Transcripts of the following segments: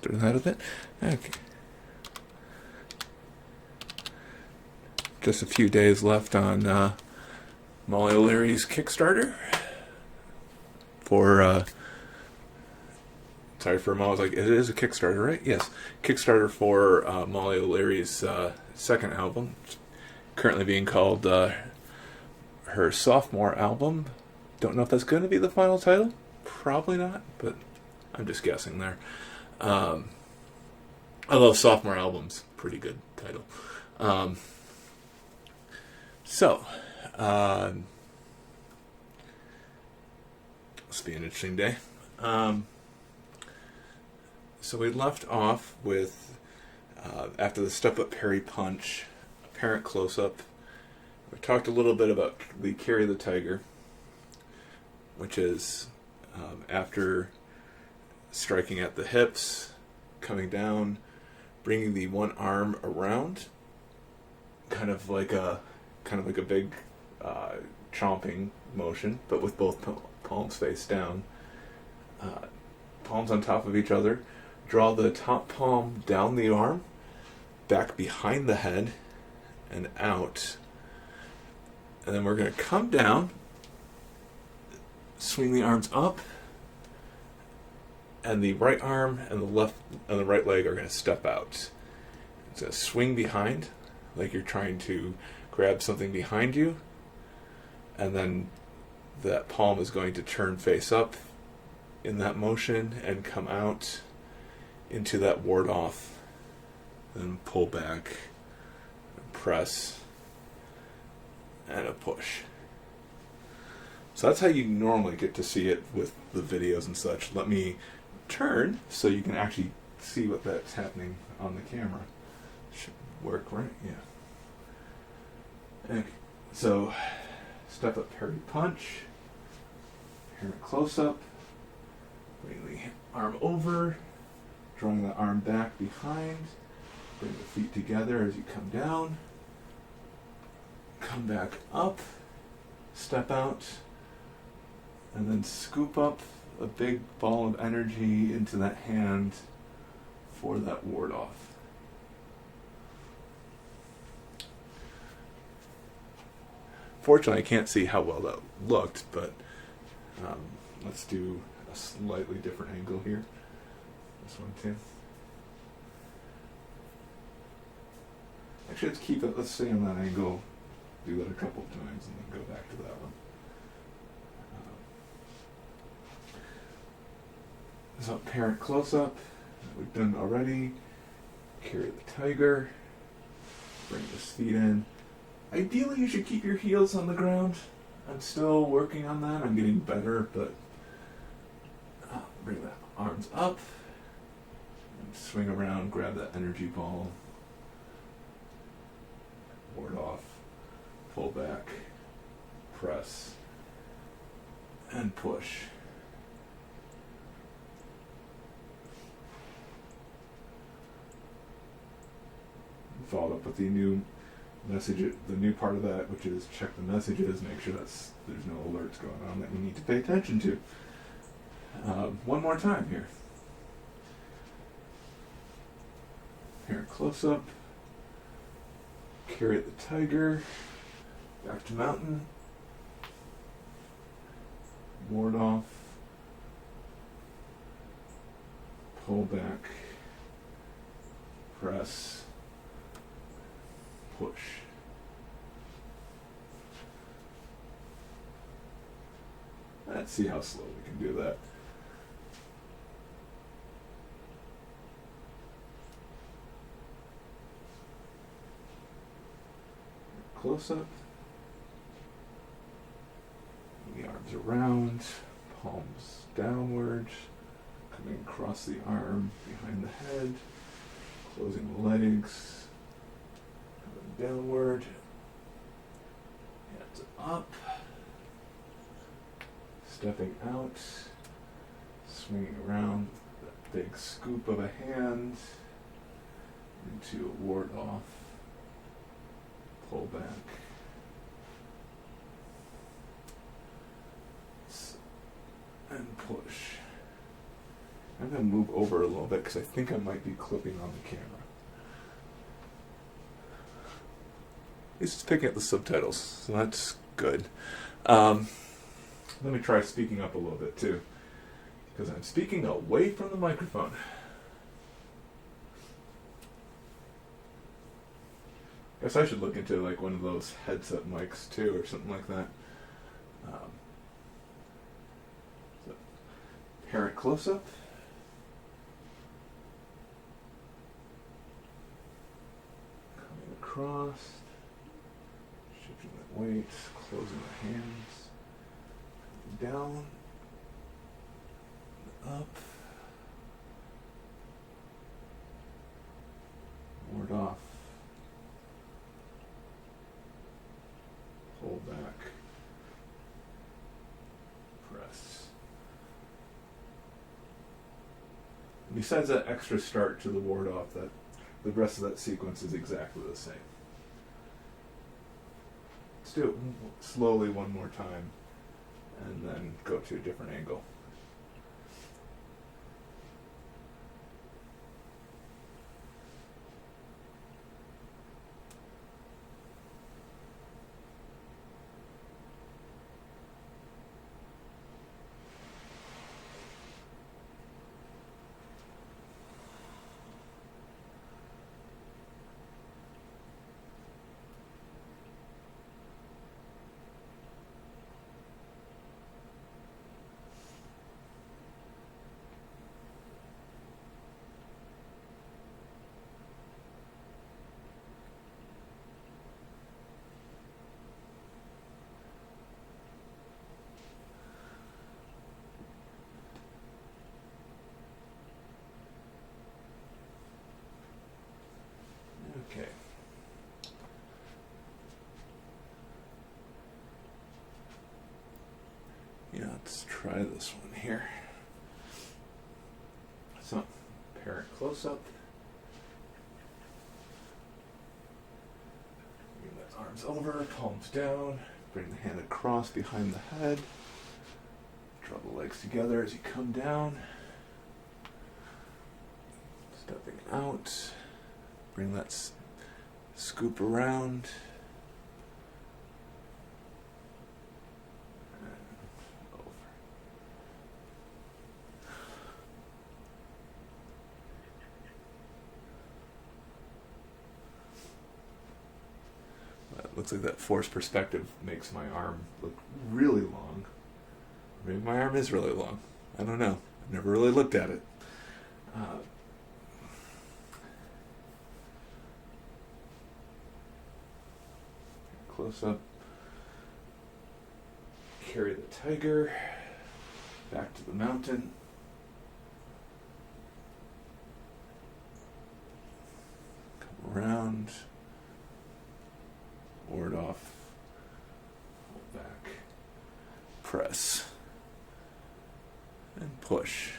Start out of it. Okay. Just a few days left on Molly O'Leary's Kickstarter for sorry for a moment, I was like, it is a Kickstarter, right? Yes. Kickstarter for Molly O'Leary's second album, currently being called her sophomore album. Don't know if that's going to be the final title. Probably not, but I'm just guessing there. I love sophomore albums. Pretty good title. So, this will be an interesting day. So we left off with, after the step-up parry punch, apparent close-up. We talked a little bit about the carry the tiger, which is after striking at the hips, coming down, bringing the one arm around, kind of like a big chomping motion, but with both palms face down, palms on top of each other. Draw the top palm down the arm, back behind the head, and out. And then we're going to come down, swing the arms up, and the right arm and the left and the right leg are going to step out. It's a swing behind, like you're trying to grab something behind you, and then that palm is going to turn face up in that motion and come out into that ward off, then pull back, press, and a push. So that's how you normally get to see it with the videos and such. Let me turn so you can actually see what that's happening on the camera. Should work, right? Yeah. Okay. So, step up parry punch, parent close up, bring the arm over, drawing the arm back behind, bring the feet together as you come down, come back up, step out, and then scoop up a big ball of energy into that hand for that ward off. Fortunately, I can't see how well that looked, but let's do a slightly different angle here. This one too. Actually, let's stay on that angle, do that a couple of times, and then go back to that one. So parent close-up, that we've done already. Carry the tiger. Bring the feet in. Ideally, you should keep your heels on the ground. I'm still working on that. I'm getting better, but bring the arms up. And swing around, grab that energy ball. Ward off. Pull back. Press. And push. Followed up with the new message, the new part of that, which is check the messages, make sure there's no alerts going on that we need to pay attention to. One more time here. Here, close up. Carry the tiger. Back to mountain. Ward off. Pull back. Press. Push. Let's see how slow we can do that. Close up. The arms around, palms downward, coming across the arm behind the head, closing the legs, coming downward, hands up, stepping out, swinging around with that big scoop of a hand into a ward off, pull back, and push. I'm going to move over a little bit because I think I might be clipping on the camera. It's just picking up the subtitles, so that's good. Let me try speaking up a little bit too, because I'm speaking away from the microphone. Guess I should look into like one of those headset mics too, or something like that. So, parent close-up. Coming across. Shifting the weight. Closing the hands. Coming down. Up. Ward off. Hold back. Press. And besides that extra start to the ward off, that the rest of that sequence is exactly the same. Let's do it slowly one more time and then go to a different angle. Okay. Yeah, let's try this one here. So, parent close-up. Bring the arms over, palms down. Bring the hand across behind the head. Draw the legs together as you come down. Stepping out. Bring that scoop around. And over. It looks like that forced perspective makes my arm look really long. Maybe my arm is really long. I don't know. I've never really looked at it. Close up. Carry the tiger back to the mountain. Come around. Ward off. Hold back. Press. And push.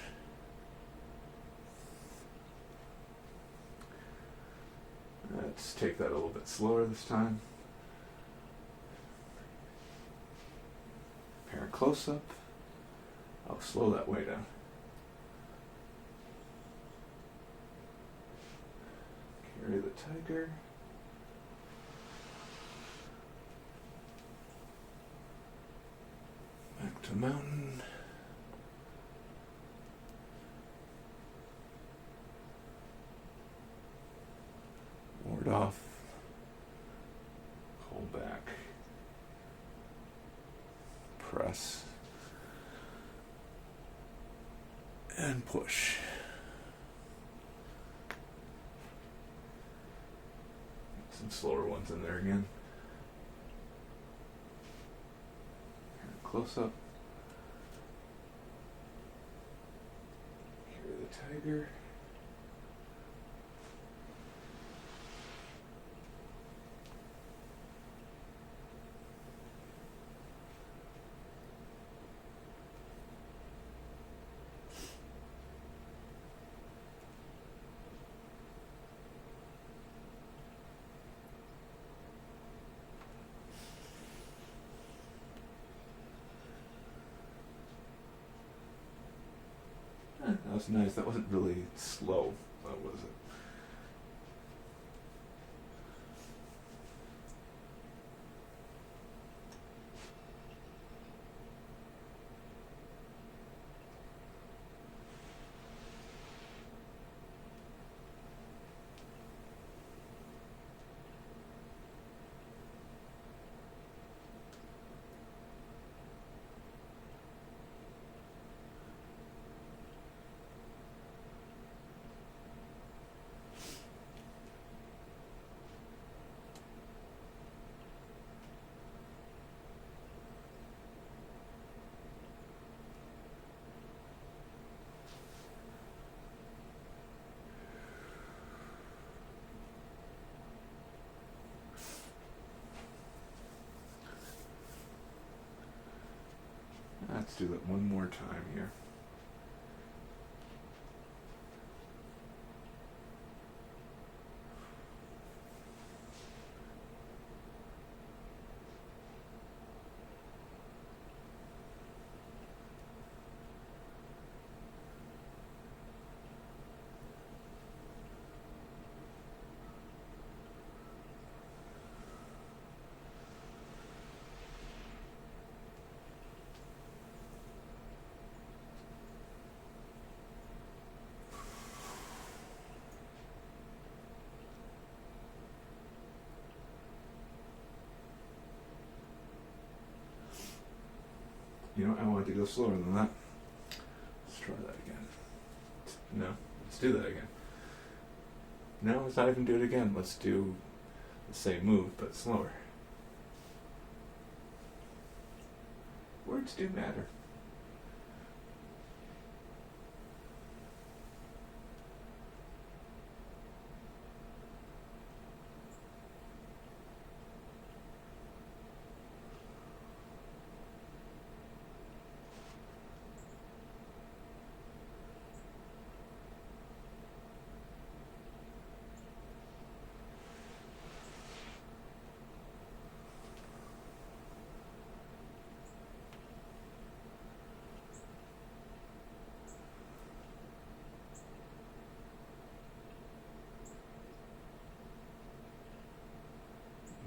Let's take that a little bit slower this time. Parent close-up. I'll slow that way down. Carry the tiger. Back to mountain. Ward off. Hold back. Press. And push. Some slower ones in there again. Close up. Carry the tiger. was nice. That wasn't really slow, was it? Let's do that one more time here. You know, I wanted to go slower than that. Let's try that again. No, let's do that again. No, let's not even do it again. Let's do the same move, but slower. Words do matter.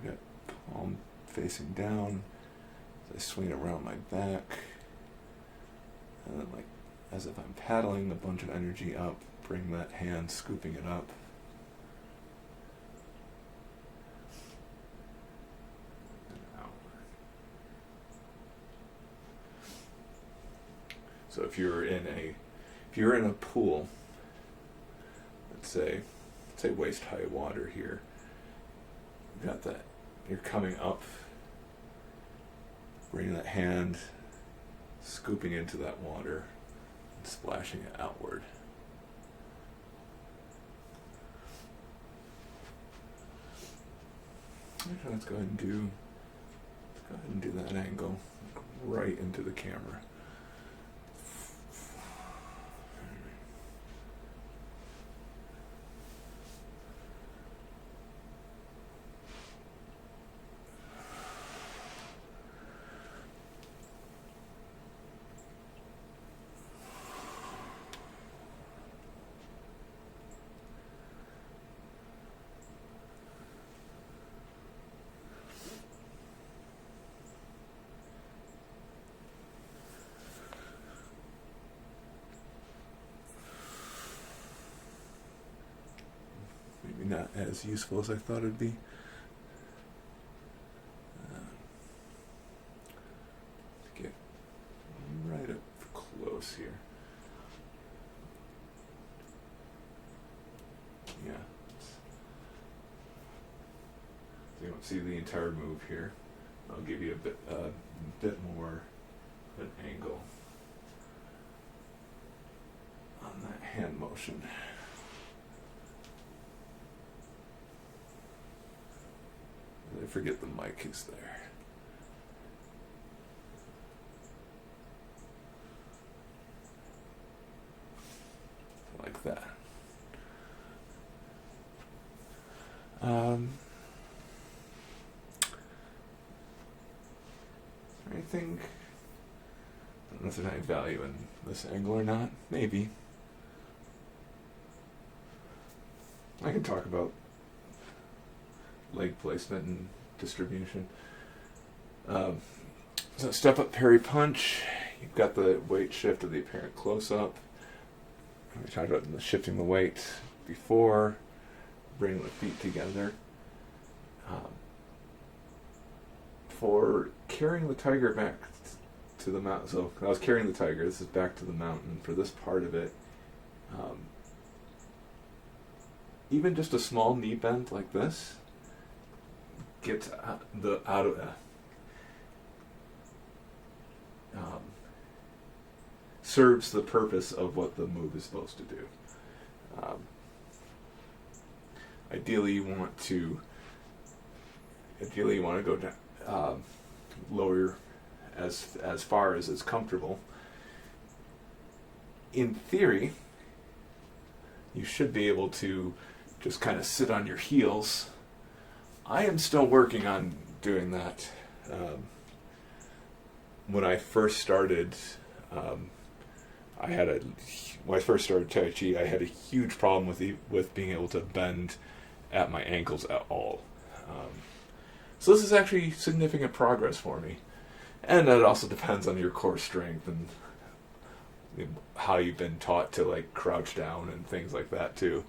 Got palm facing down. I swing it around my back. And then, like, as if I'm paddling a bunch of energy up, bring that hand, scooping it up. And outward. So if you're in a pool, let's say waist high water here, you got that, you're coming up, bringing that hand, scooping into that water, and splashing it outward. Actually, let's go ahead and do that angle right into the camera. Not as useful as I thought it'd be. Get right up close here. Yeah. So you don't see the entire move here. I'll give you a bit more of an angle on that hand motion. I forget the mic is there. Like that. I think, I don't know if there's any value in this angle or not. Maybe. I can talk about leg placement and distribution. So step up parry punch. You've got the weight shift of the apparent close up. We talked about shifting the weight before, bringing the feet together. For carrying the tiger back to the mountain, so I was carrying the tiger, this is back to the mountain. For this part of it, even just a small knee bend like this gets serves the purpose of what the move is supposed to do. Ideally, you want to go down, lower as far as is comfortable. In theory, you should be able to just kind of sit on your heels. I am still working on doing that. When I first started, when I first started Tai Chi, I had a huge problem with being able to bend at my ankles at all. So this is actually significant progress for me. And it also depends on your core strength and how you've been taught to like crouch down and things like that too.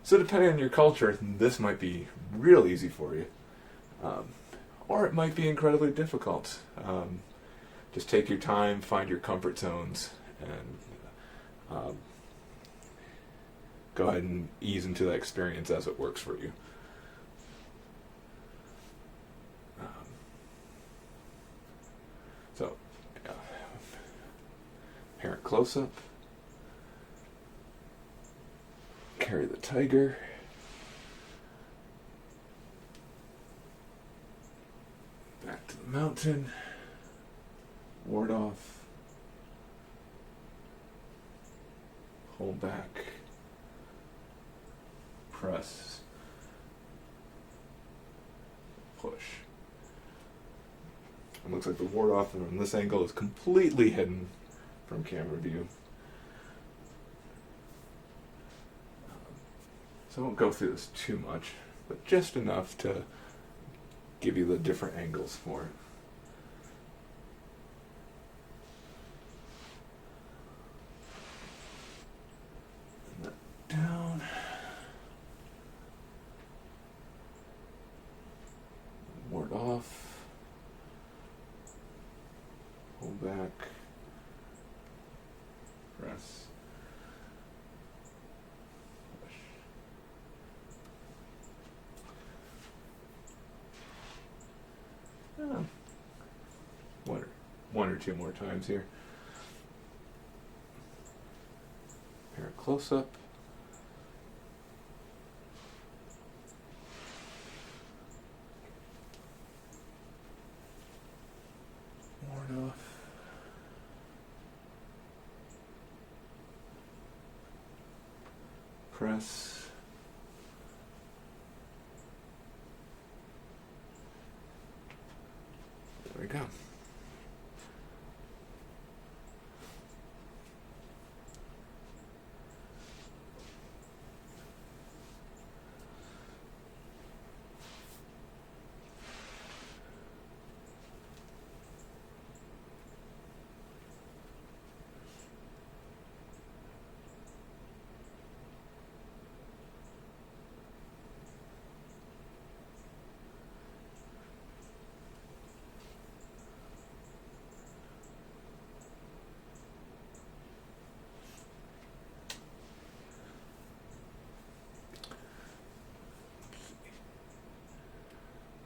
So depending on your culture, this might be real easy for you. Or it might be incredibly difficult. Just take your time, find your comfort zones, and go ahead and ease into that experience as it works for you. So, parent close-up. Carry the tiger. Back to the mountain. Ward off. Hold back. Press. Push. It looks like the ward off from this angle is completely hidden from camera view. So I won't go through this too much, but just enough to give you the different angles for it. And that down. Ward off. Hold back. Press. Push. One or two more times here. Parent close up. Ward off. Press. There we go.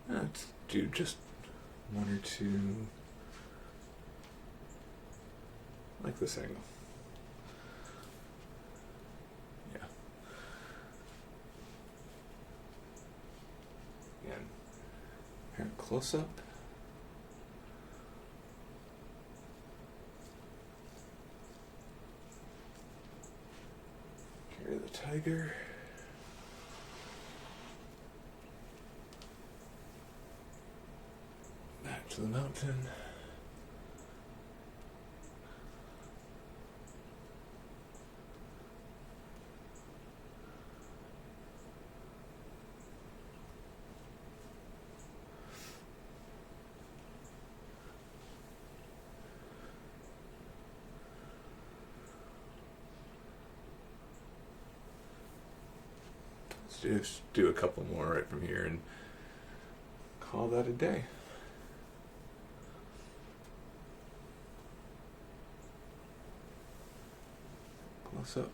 Let's do just one or two, like this angle. Yeah. Again, parent close up. Carry the tiger. To the mountain. just do a couple more right from here and call that a day. Close up.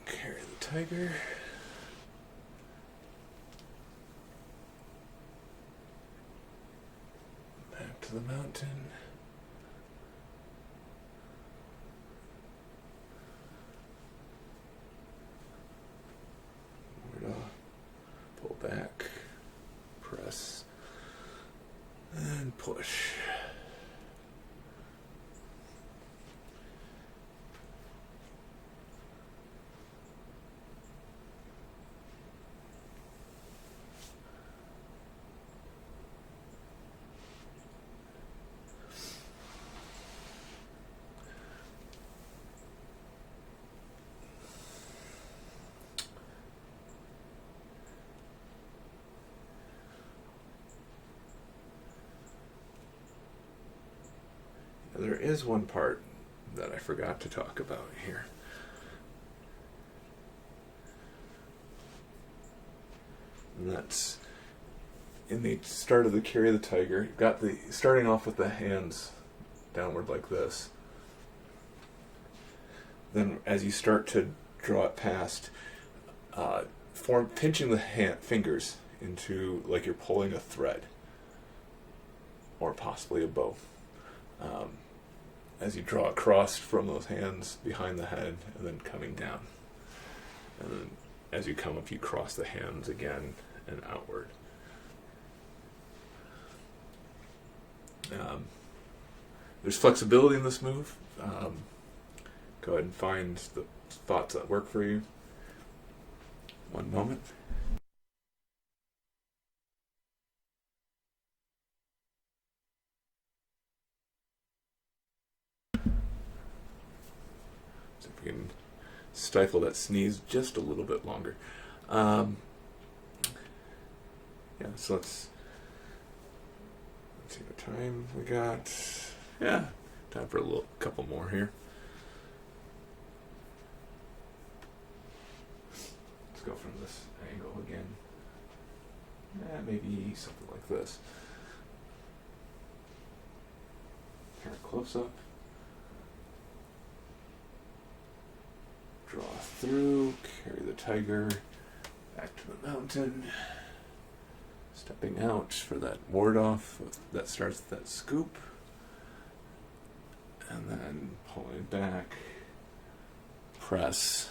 Carry the tiger. Back to the mountain. Pull back, press, and push. There is one part that I forgot to talk about here. And that's in the start of the carry the tiger. You've got the starting off with the hands downward like this. Then as you start to draw it past, pinching the fingers into like you're pulling a thread or possibly a bow. As you draw across from those hands behind the head and then coming down. And then as you come up, you cross the hands again and outward. There's flexibility in this move. Go ahead and find the spots that work for you. One moment. We can stifle that sneeze just a little bit longer. So let's see what time we got. Yeah, time for a couple more here. Let's go from this angle again. Maybe something like this. Here, close up. Draw through, carry the tiger back to the mountain, stepping out for that ward off that starts with that scoop, and then pulling back, press,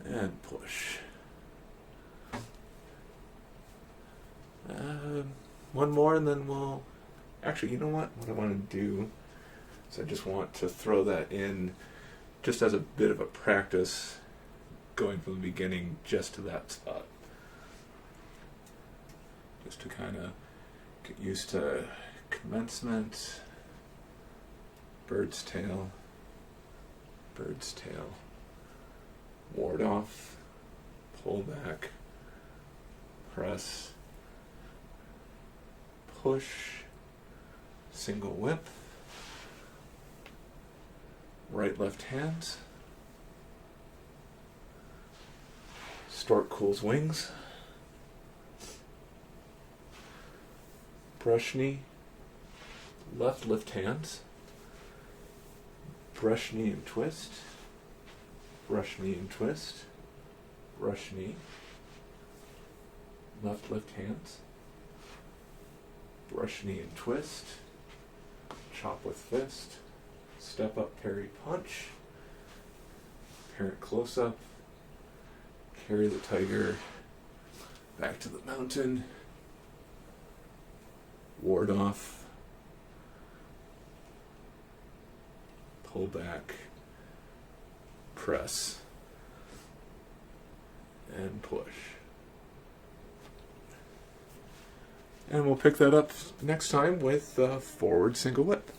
and push. One more and then we'll, actually, you know what I want to do is I just want to throw that in just as a bit of a practice, going from the beginning just to that spot. Just to kind of get used to commencement, bird's tail, ward off, pull back, press, push, single whip, right left hands, stork cools wings, brush knee, left lift hands, brush knee and twist, brush knee and twist, brush knee, left lift hands, brush knee and twist, chop with fist, step up parry punch, parent close up, carry the tiger back to the mountain, ward off, pull back, press, and push. And we'll pick that up next time with forward single whip.